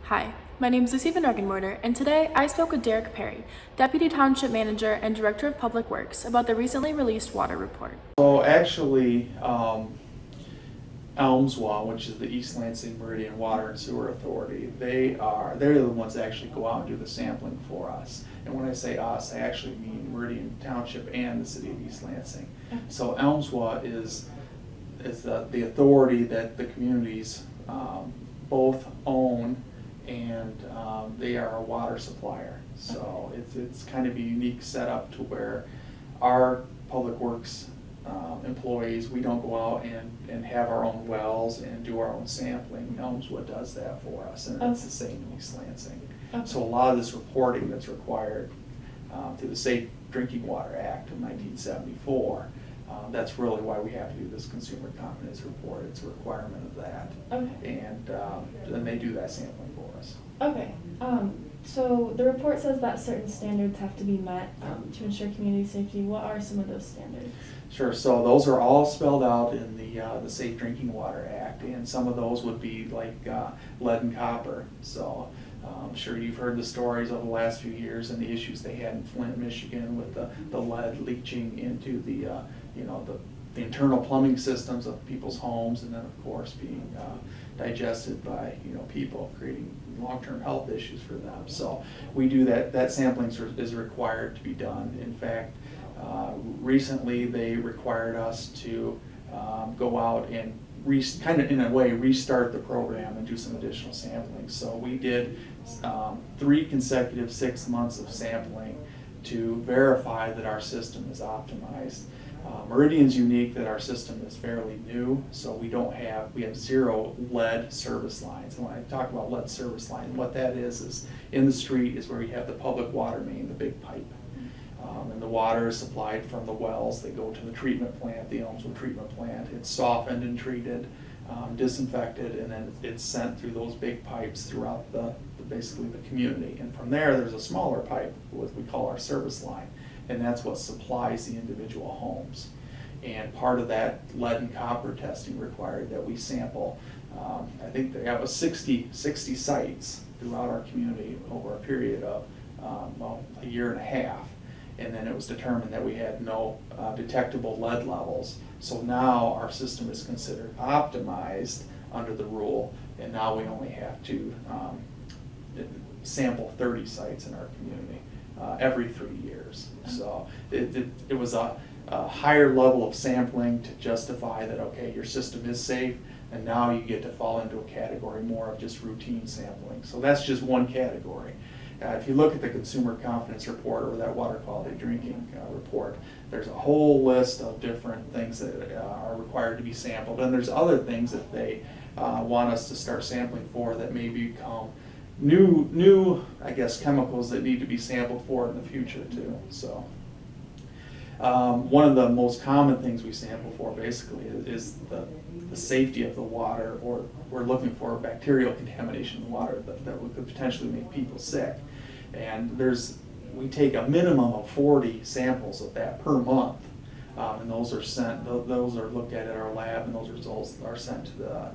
Hi, my name is VanRegenmorter, and today I spoke with Derek Perry, Deputy Township Manager and Director of Public Works, about the recently released water report. So actually, ELMSWA, which is the East Lansing Meridian Water Sewer Authority, they're the ones that actually go out and do the sampling for us. And when I say us, I actually mean Meridian Township and the city of East Lansing. So ELMSWA is the authority that the communities both own, and they are a water supplier. So it's kind of a unique setup to where our public works employees, we don't go out and have our own wells and do our own sampling. ELMSWA does that for us, and it's the same in East Lansing. So a lot of this reporting that's required through the Safe Drinking Water Act of 1974, that's really why we have to do this consumer confidence report. It's a requirement of that. Okay. And they do that sampling for us. Okay. So the report says that certain standards have to be met to ensure community safety. What are some of those standards? Sure. So those are all spelled out in the Safe Drinking Water Act, and some of those would be like lead and copper. So I'm sure you've heard the stories over the last few years and the issues they had in Flint, Michigan, with the lead leaching into the internal plumbing systems of people's homes, and then of course being digested by people, creating long-term health issues for them. So we do that sampling is required to be done. In fact, recently they required us to go out and kind of in a way restart the program and do some additional sampling. So we did 3 consecutive 6 months of sampling to verify that our system is optimized. Meridian's unique that our system is fairly new, so we have 0 lead service lines. And when I talk about lead service line, what that is in the street is where you have the public water main, the big pipe. And the water is supplied from the wells. They go to the treatment plant, the ELMSWA treatment plant. It's softened and treated, disinfected, and then it's sent through those big pipes throughout basically the community. And from there, there's a smaller pipe, what we call our service line, and that's what supplies the individual homes. And part of that lead and copper testing required that we sample, I think they have 60 sites throughout our community over a period of a year and a half. And then it was determined that we had no detectable lead levels. So now our system is considered optimized under the rule, and now we only have to sample 30 sites in our community every 3 years. So it was a higher level of sampling to justify that, okay, your system is safe, and now you get to fall into a category more of just routine sampling. So that's just one category. If you look at the Consumer Confidence Report or that Water Quality Drinking Report, there's a whole list of different things that are required to be sampled, and there's other things that they want us to start sampling for that may become new, I guess, chemicals that need to be sampled for in the future too. So one of the most common things we sample for basically is the safety of the water, or we're looking for bacterial contamination in the water that could potentially make people sick. And we take a minimum of 40 samples of that per month, and those are looked at our lab, and those results are sent to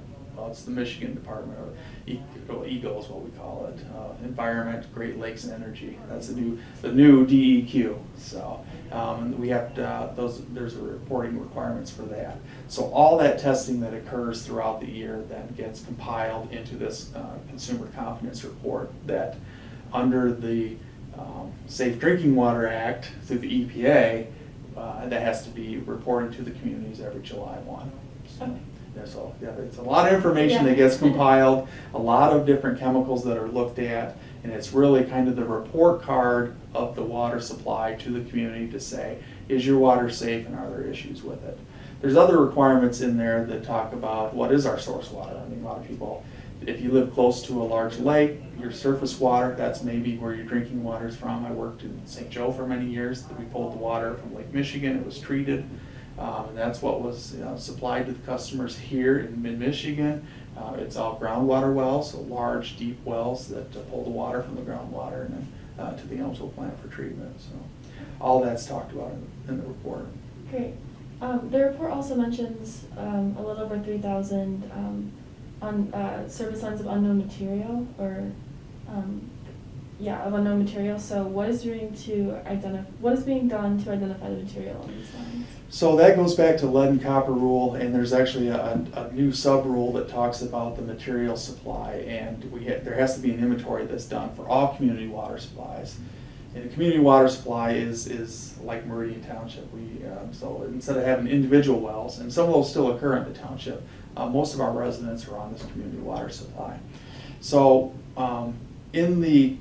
it's the Michigan Department, or EGO is what we call it, Environment, Great Lakes and Energy. That's the new DEQ. So we have there's reporting requirements for that. So all that testing that occurs throughout the year then gets compiled into this Consumer Confidence Report that, under the Safe Drinking Water Act through the EPA, that has to be reported to the communities every July 1. So, okay. So it's a lot of information that gets compiled, a lot of different chemicals that are looked at, and it's really kind of the report card of the water supply to the community to say, is your water safe and are there issues with it? There's other requirements in there that talk about what is our source water. I mean, a lot of people, if you live close to a large lake, your surface water, that's maybe where your drinking water is from. I worked in St. Joe for many years. We pulled the water from Lake Michigan. It was treated. And that's what was supplied to the customers here in mid-Michigan. It's all groundwater wells, so large, deep wells that pull the water from the groundwater and then to the ELMSWA plant for treatment. So all that's talked about in the report. Great. The report also mentions a little over 3,000 on service lines of unknown material, or of unknown material. So what is being done to identify the material on these lines? So that goes back to lead and copper rule, and there's actually a new sub-rule that talks about the material supply, and there has to be an inventory that's done for all community water supplies. And a community water supply is like Meridian Township. So instead of having individual wells, and some of those still occur in the township, most of our residents are on this community water supply. So in the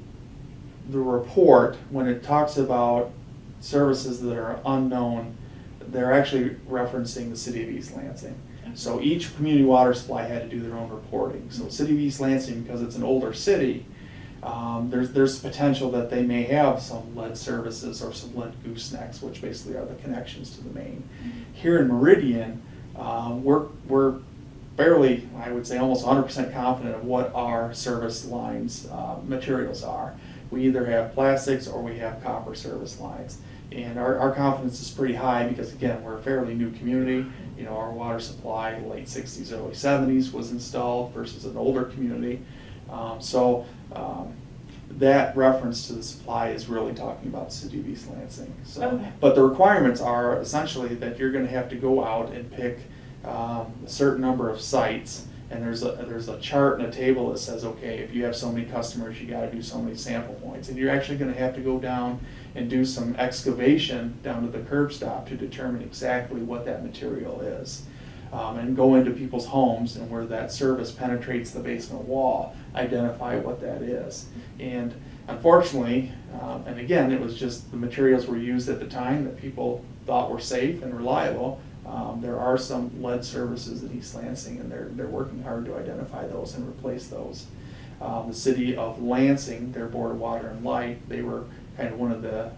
report, when it talks about services that are unknown, they're actually referencing the city of East Lansing. So each community water supply had to do their own reporting. So city of East Lansing, because it's an older city, there's potential that they may have some lead services or some lead goosenecks, which basically are the connections to the main. Here in Meridian, we're fairly, I would say almost 100% confident of what our service lines materials are. We either have plastics or we have copper service lines. And our confidence is pretty high because, again, we're a fairly new community. You know, our water supply, late 60s, early 70s was installed versus an older community. That reference to the supply is really talking about the city of East Lansing. So, okay. But the requirements are essentially that you're going to have to go out and pick a certain number of sites, and there's a chart and a table that says, okay, if you have so many customers, you got to do so many sample points, and you're actually going to have to go down and do some excavation down to the curb stop to determine exactly what that material is. And go into people's homes, and where that service penetrates the basement wall, identify what that is. And unfortunately, and again, it was just the materials were used at the time that people thought were safe and reliable. There are some lead services in East Lansing, and they're working hard to identify those and replace those. The city of Lansing, their Board of Water and Light, they were kind of one of the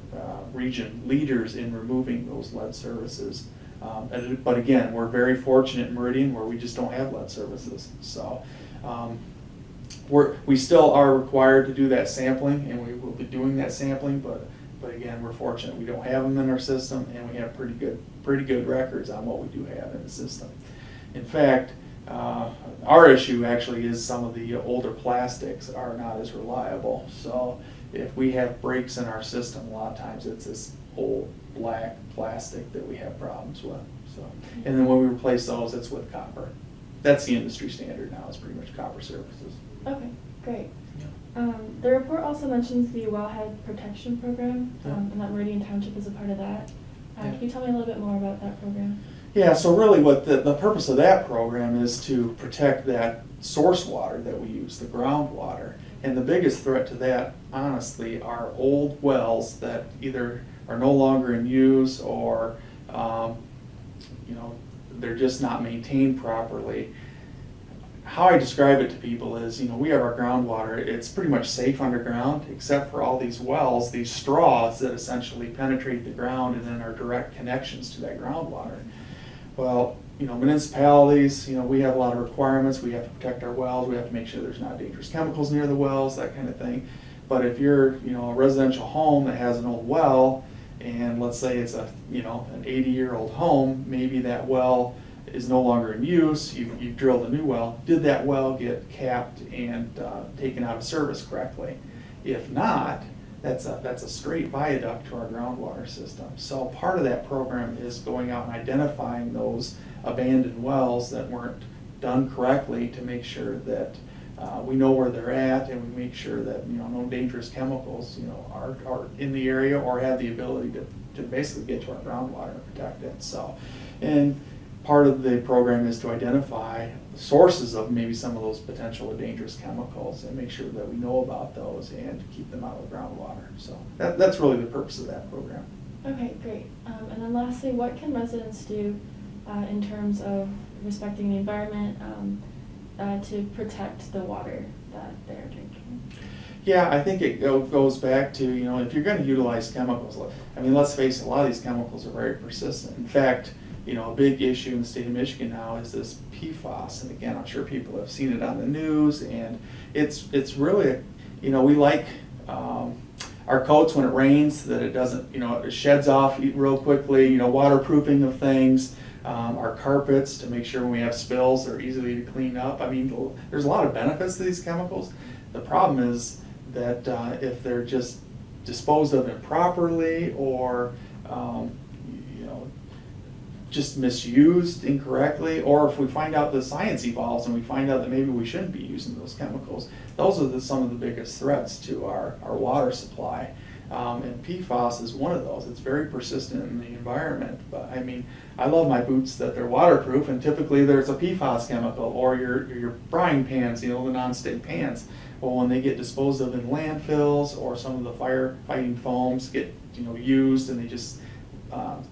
region leaders in removing those lead services. But again, we're very fortunate in Meridian where we just don't have lead services. So we still are required to do that sampling, and we will be doing that sampling, but again, we're fortunate we don't have them in our system, and we have pretty good records on what we do have in the system. In fact, our issue actually is some of the older plastics are not as reliable. So if we have breaks in our system, a lot of times it's this old black plastic that we have problems with. So, and then when we replace those, it's with copper. That's the industry standard now, is pretty much copper services. Okay, great. Yeah. The report also mentions the Wellhead Protection program, and that Meridian Township is a part of that. Can you tell me a little bit more about that program? Yeah, so really what the purpose of that program is to protect that source water that we use, the groundwater. And the biggest threat to that, honestly, are old wells that either are no longer in use or they're just not maintained properly. How I describe it to people is, we have our groundwater, it's pretty much safe underground, except for all these wells, these straws that essentially penetrate the ground and then are direct connections to that groundwater. Well, municipalities, we have a lot of requirements. We have to protect our wells. We have to make sure there's not dangerous chemicals near the wells, that kind of thing. But if you're, a residential home that has an old well, and let's say it's an 80-year-old home, maybe that well is no longer in use. You've drilled a new well. Did that well get capped and taken out of service correctly? If not, that's a straight viaduct to our groundwater system. So part of that program is going out and identifying those abandoned wells that weren't done correctly to make sure that we know where they're at, and we make sure that no dangerous chemicals are in the area or have the ability to basically get to our groundwater and protect it. So, and part of the program is to identify the sources of maybe some of those potential or dangerous chemicals and make sure that we know about those and keep them out of the groundwater. So that's really the purpose of that program. Okay, great. And then lastly, what can residents do in terms of respecting the environment to protect the water that they're drinking? Yeah, I think it goes back to, if you're going to utilize chemicals, let's face it, a lot of these chemicals are very persistent. In fact, a big issue in the state of Michigan now is this PFAS, and again, I'm sure people have seen it on the news, and it's really, we like our coats when it rains, that it doesn't, it sheds off real quickly, waterproofing of things. our carpets to make sure when we have spills they're easily to clean up. I mean, there's a lot of benefits to these chemicals. The problem is that if they're just disposed of improperly or just misused incorrectly, or if we find out the science evolves and we find out that maybe we shouldn't be using those chemicals, those are some of the biggest threats to our water supply. And PFAS is one of those. It's very persistent in the environment. But I mean, I love my boots that they're waterproof, and typically there's a PFAS chemical, or your frying pans, the non-stick pans. Well, when they get disposed of in landfills, or some of the firefighting foams get used and they just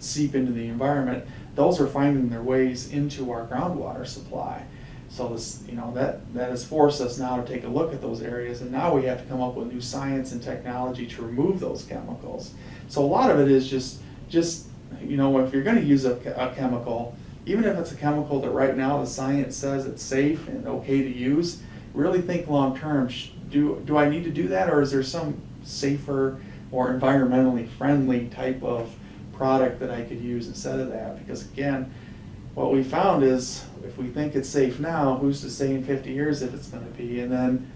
seep into the environment, those are finding their ways into our groundwater supply. So this, that has forced us now to take a look at those areas, and now we have to come up with new science and technology to remove those chemicals. So a lot of it is just if you're going to use a chemical, even if it's a chemical that right now the science says it's safe and okay to use, really think long term. Do I need to do that, or is there some safer or environmentally friendly type of product that I could use instead of that? Because again, what we found is if we think it's safe now, who's to say in 50 years if it's going to be? And then,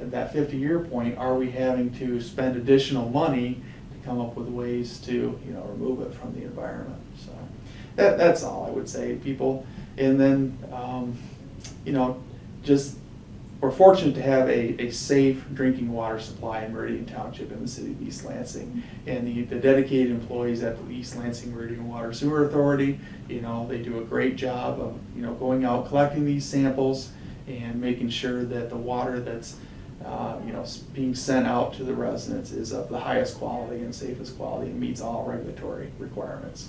at that 50-year point, are we having to spend additional money to come up with ways to, remove it from the environment? So that's all I would say, people. And then, just we're fortunate to have a safe drinking water supply in Meridian Township in the city of East Lansing. And the dedicated employees at the East Lansing Meridian Water Sewer Authority, they do a great job of, going out collecting these samples and making sure that the water that's, being sent out to the residents is of the highest quality and safest quality and meets all regulatory requirements.